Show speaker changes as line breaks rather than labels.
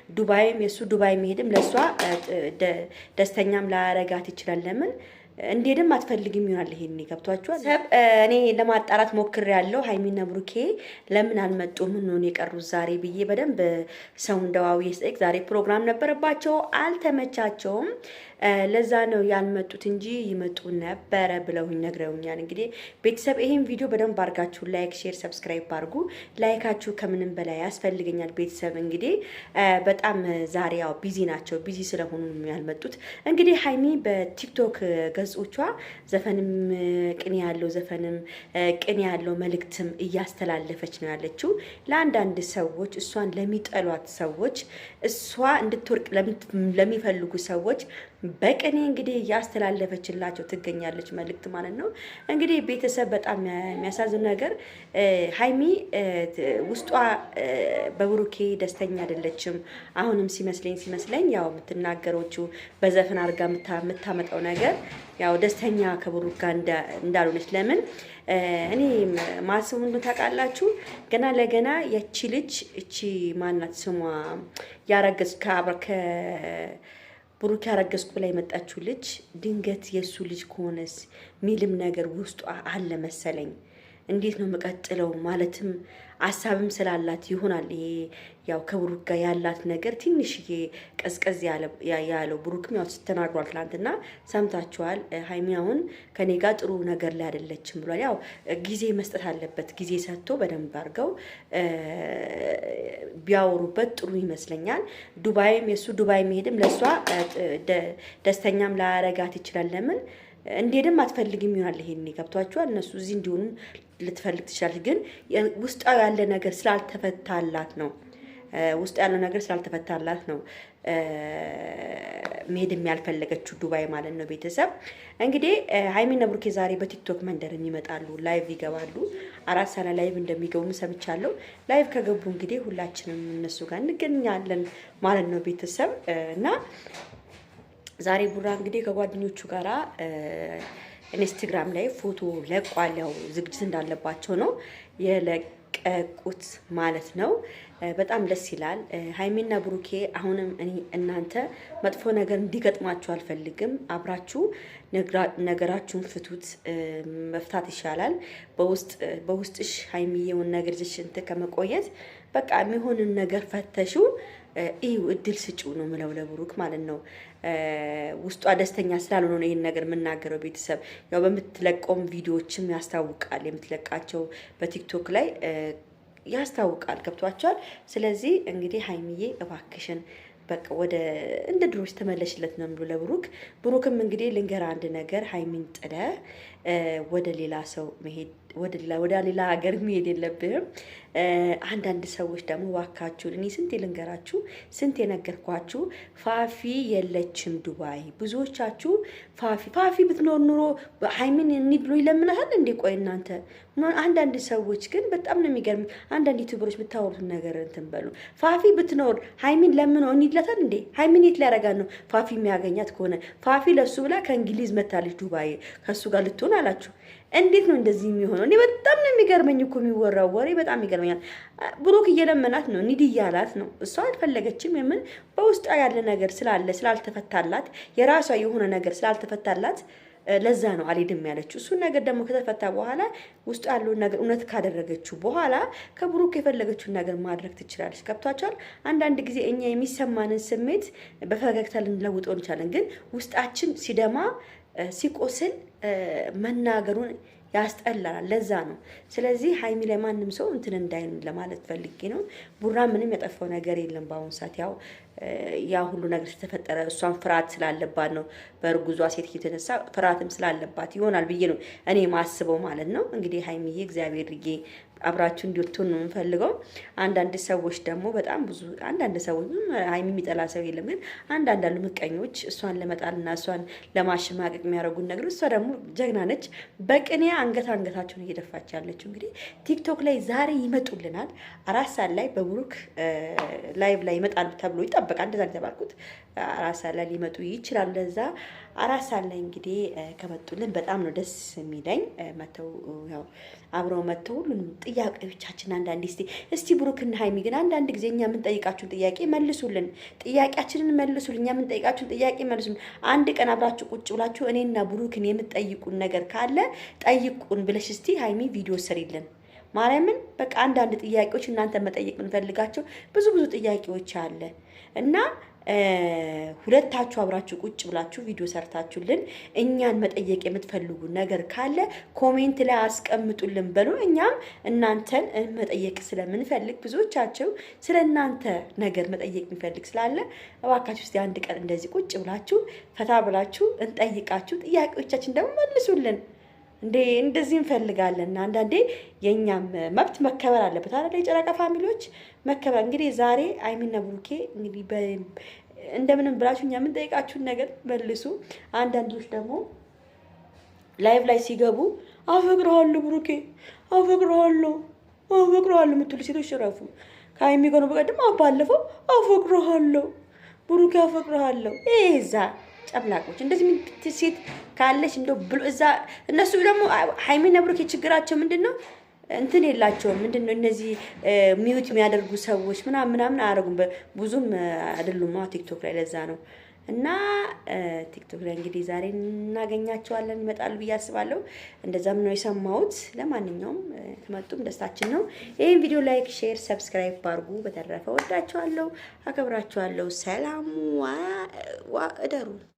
ዱባይም የሱ ዱባይ መሄድም ለሷ ደስተኛም ላያረጋት ይችላል። ለምን እንዴድም አትፈልግም ይሆናል። ይሄን ገብቷችኋል። እኔ ለማጣራት ሞክሬያለሁ። ሃይሚና ብሩኬ ለምን አልመጡም ምን ነው የቀሩት ዛሬ ብዬ በደንብ ሰው እንደዋው ይስጠቅ። ዛሬ ፕሮግራም ነበረባቸው አልተመቻቸውም። ለዛ ነው ያልመጡት እንጂ ይመጡ ነበረ ብለውኝ ነግረውኛል። እንግዲህ ቤተሰብ ይሄን ቪዲዮ በደንብ አድርጋችሁ ላይክ፣ ሼር፣ ሰብስክራይብ አድርጉ። ላይካችሁ ከምንም በላይ ያስፈልገኛል። ቤተሰብ እንግዲህ በጣም ዛሬ ያው ቢዚ ናቸው። ቢዚ ስለሆኑ ነው ያልመጡት። እንግዲህ ሃይሚ በቲክቶክ ገጾቿ ዘፈንም ቅኔ ያለው ዘፈንም ቅኔ ያለው መልእክትም እያስተላለፈች ነው ያለችው ለአንዳንድ ሰዎች፣ እሷን ለሚጠሏት ሰዎች፣ እሷ እንድትወርቅ ለሚፈልጉ ሰዎች በቅኔ እንግዲህ እያስተላለፈችላቸው ትገኛለች መልእክት ማለት ነው። እንግዲህ ቤተሰብ በጣም የሚያሳዝን ነገር ሃይሚ ውስጧ በብሩኬ ደስተኛ አይደለችም። አሁንም ሲመስለኝ ያው የምትናገሮችው በዘፈን አድርጋ የምታመጣው ነገር ያው ደስተኛ ከብሩክ ጋር እንዳልሆነች ለምን እኔ ማስቡ ምን ታውቃላችሁ? ገና ለገና ያቺ ልጅ እቺ ማናት ስሟ ያረገዝ ብሩክ ያረገዝኩ ብላ የመጣችው ልጅ ድንገት የሱ ልጅ ከሆነስ ሚልም ነገር ውስጧ አለ መሰለኝ። እንዴት ነው መቀጥለው ማለትም አሳብም ስላላት ይሆናል። ይሄ ያው ከብሩክ ጋር ያላት ነገር ትንሽዬ ቀዝቀዝ ያለው ብሩክም ያው ተናግሯል ትናንትና ሰምታችኋል። ሃይሚ አሁን ከኔ ጋር ጥሩ ነገር ላይ አይደለችም ብሏል። ያው ጊዜ መስጠት አለበት። ጊዜ ሰጥቶ በደንብ አድርገው ቢያወሩበት ጥሩ ይመስለኛል። ዱባይም የሱ ዱባይ መሄድም ለሷ ደስተኛም ላያረጋት ይችላል። ለምን እንዴድም አትፈልግም ይሆናል። ይሄን ገብቷችኋል። እነሱ እዚህ እንዲሆኑ ልትፈልግ ትችላለች። ግን ውስጣው ያለ ነገር ስላልተፈታላት ነው መሄድ የሚያልፈለገችው ዱባይ ማለት ነው። ቤተሰብ እንግዲህ ሃይሚና ብሩኬ ዛሬ በቲክቶክ መንደር ይመጣሉ፣ ላይቭ ይገባሉ። 4 ሰዓት ላይቭ እንደሚገቡ ሰምቻለሁ። ላይቭ ከገቡ እንግዲህ ሁላችንም እነሱ ጋር እንገናኛለን ማለት ነው ቤተሰብ እና ዛሬ ቡራ እንግዲህ ከጓደኞቹ ጋራ ኢንስታግራም ላይ ፎቶ ለቋል። ያው ዝግጅት እንዳለባቸው ነው የለቀቁት ማለት ነው። በጣም ደስ ይላል። ሃይሚና ብሩኬ አሁንም እናንተ መጥፎ ነገር እንዲገጥማችሁ አልፈልግም። አብራችሁ ነገራችሁን ፍቱት። መፍታት ይሻላል። በውስጥሽ ሃይሚዬውን ነገር እንት ከመቆየት በቃ የሚሆንን ነገር ፈተሹ ይው እድል ስጪው ነው ምለው ለብሩክ ማለት ነው። ውስጧ ደስተኛ ስላልሆነ ነው ይሄን ነገር የምናገረው ቤተሰብ። ያው በምትለቀውም ቪዲዮዎችም ያስታውቃል። የምትለቃቸው በቲክቶክ ላይ ያስታውቃል። ገብቷቸዋል። ስለዚህ እንግዲህ ሃይሚዬ እባክሽን በቃ ወደ እንደ ድሮች ተመለሽለት ነው ምሉ ለብሩክ። ብሩክም እንግዲህ ልንገር አንድ ነገር ሃይሚን ጥለ ወደ ሌላ ሰው መሄድ ወደ ሌላ ሀገር መሄድ የለብህም። አንዳንድ ሰዎች ደግሞ ዋካችሁን እኔ ስንት ልንገራችሁ ስንት የነገርኳችሁ ፋፊ የለችም ዱባይ። ብዙዎቻችሁ ፋፊ ብትኖር ኑሮ ሃይሚን እንሂድ ብሎ ይለምናል እንዴ? ቆይ እናንተ አንዳንድ ሰዎች ግን በጣም ነው የሚገርም። አንዳንድ ዩቲዩበሮች የምታወሩት ነገር እንትን በሉ። ፋፊ ብትኖር ሃይሚን ለምነው እንሂድለታል እንዴ? ሃይሚን የት ሊያረጋት ነው? ፋፊ የሚያገኛት ከሆነ ፋፊ ለሱ ብላ ከእንግሊዝ መታለች ዱባይ ከሱ ጋር ልትሆን አላችሁ። እንዴት ነው እንደዚህ የሚሆነው? እኔ በጣም ነው የሚገርመኝ እኮ የሚወራው ወሬ በጣም ይገርመኛል። ብሩክ እየለመናት ነው ኒድ እያላት ነው። እሷ አልፈለገችም። የምን በውስጧ ያለ ነገር ስላልተፈታላት የራሷ የሆነ ነገር ስላልተፈታላት ለዛ ነው አልሄድም ያለችው። እሱን ነገር ደግሞ ከተፈታ በኋላ ውስጡ ያለውን ነገር እውነት ካደረገችው በኋላ ከብሩክ የፈለገችውን ነገር ማድረግ ትችላለች። ገብቷቸዋል። አንዳንድ ጊዜ እኛ የሚሰማንን ስሜት በፈገግታ ልንለውጠው እንችላለን። ግን ውስጣችን ሲደማ ሲቆስል መናገሩን ያስጠላል። ለዛ ነው። ስለዚህ ሃይሚ ላይ ማንም ሰው እንትን እንዳይን ለማለት ፈልጌ ነው። ቡራ ምንም ያጠፋው ነገር የለም። በአሁኑ ሰዓት ያ ሁሉ ነገር ተፈጠረ። እሷን ፍርሃት ስላለባት ነው። በእርጉዟ ሴት የተነሳ ፍርሃትም ስላለባት ይሆናል ብዬ ነው እኔ ማስበው ማለት ነው። እንግዲህ ሃይሚዬ እግዚአብሔር ይጌ አብራችሁ እንዲወጡን ነው የምፈልገው። አንዳንድ ሰዎች ደግሞ በጣም ብዙ አንዳንድ ሰዎች ሃይሚ የሚጠላ ሰው የለም፣ ግን አንዳንድ አሉ ምቀኞች እሷን ለመጣልና እሷን ለማሸማቀቅ የሚያደርጉን ነገር። እሷ ደግሞ ጀግና ነች። በቅኔ አንገታቸውን እየደፋች ያለችው እንግዲህ ቲክቶክ ላይ ዛሬ ይመጡልናል። 4 ሰዓት ላይ በብሩክ ላይቭ ላይ ይመጣሉ ተብሎ ይጠበቃል። እንደዛ ተባልኩት 4 ሰዓት ላይ ሊመጡ ይችላል። ለዛ 4 ሰዓት ላይ እንግዲህ ከመጡልን በጣም ነው ደስ የሚለኝ። መተው ያው አብረው መተው ሁሉንም ጥያቄዎቻችን አንዳንዴ እስቲ ብሩክና ሀይሚ ግን አንዳንድ ጊዜ እኛ የምንጠይቃችሁን ጥያቄ መልሱልን። ጥያቄያችንን መልሱልን። እኛ የምንጠይቃችሁን ጥያቄ መልሱልን። አንድ ቀን አብራችሁ ቁጭ ብላችሁ እኔና ብሩክን የምትጠይቁን ነገር ካለ ጠይቁን ብለሽ እስቲ ሀይሚ ቪዲዮ ስሪልን። ማርያምን በቃ አንዳንድ ጥያቄዎች እናንተ መጠየቅ የምንፈልጋቸው ብዙ ጥያቄዎች አለ እና ሁለታችሁ አብራችሁ ቁጭ ብላችሁ ቪዲዮ ሰርታችሁልን እኛን መጠየቅ የምትፈልጉ ነገር ካለ ኮሜንት ላይ አስቀምጡልን በሉ። እኛም እናንተን መጠየቅ ስለምንፈልግ ብዙዎቻችሁ ስለ እናንተ ነገር መጠየቅ የሚፈልግ ስላለ እባካችሁ እስቲ አንድ ቀን እንደዚህ ቁጭ ብላችሁ ፈታ ብላችሁ እንጠይቃችሁ። ጥያቄዎቻችን ደግሞ መልሱልን። እንደዚህ እንፈልጋለን። አንዳንዴ የኛም መብት መከበር አለበት አይደል? የጨረቃ ፋሚሊዎች መከበር። እንግዲህ ዛሬ ሀይሚና ብሩኬ እንግዲህ እንደምንም ብላችሁ እኛ የምንጠይቃችሁን ነገር መልሱ። አንዳንዶች ደግሞ ላይቭ ላይ ሲገቡ አፈቅረዋለሁ ብሩኬ አፈቅረዋለሁ የምትሉ ሴቶች ረፉ። ከሀይሚ ጋር ነው በቀደም ባለፈው አፈቅረዋለሁ ብሩኬ አፈቅረዋለሁ እዛ ጨምላቆች እንደዚህ ሴት ካለሽ እንደው ብሎ እዛ እነሱ ደግሞ ሀይሚና ብሩኬ ችግራቸው ምንድነው? እንትን የላቸውም። ምንድነው እነዚህ ሚዩት የሚያደርጉ ሰዎች ምናምን አያደርጉም። ብዙም አይደሉም ቲክቶክ ላይ። ለዛ ነው እና ቲክቶክ ላይ እንግዲህ ዛሬ እናገኛቸዋለን ይመጣሉ ብዬ አስባለሁ። እንደዛም ነው የሰማሁት። ለማንኛውም ከመጡም ደስታችን ነው። ይሄን ቪዲዮ ላይክ፣ ሼር፣ ሰብስክራይብ አድርጉ። በተረፈ ወዳቸዋለሁ፣ አከብራቸዋለሁ። ሰላም እደሩ።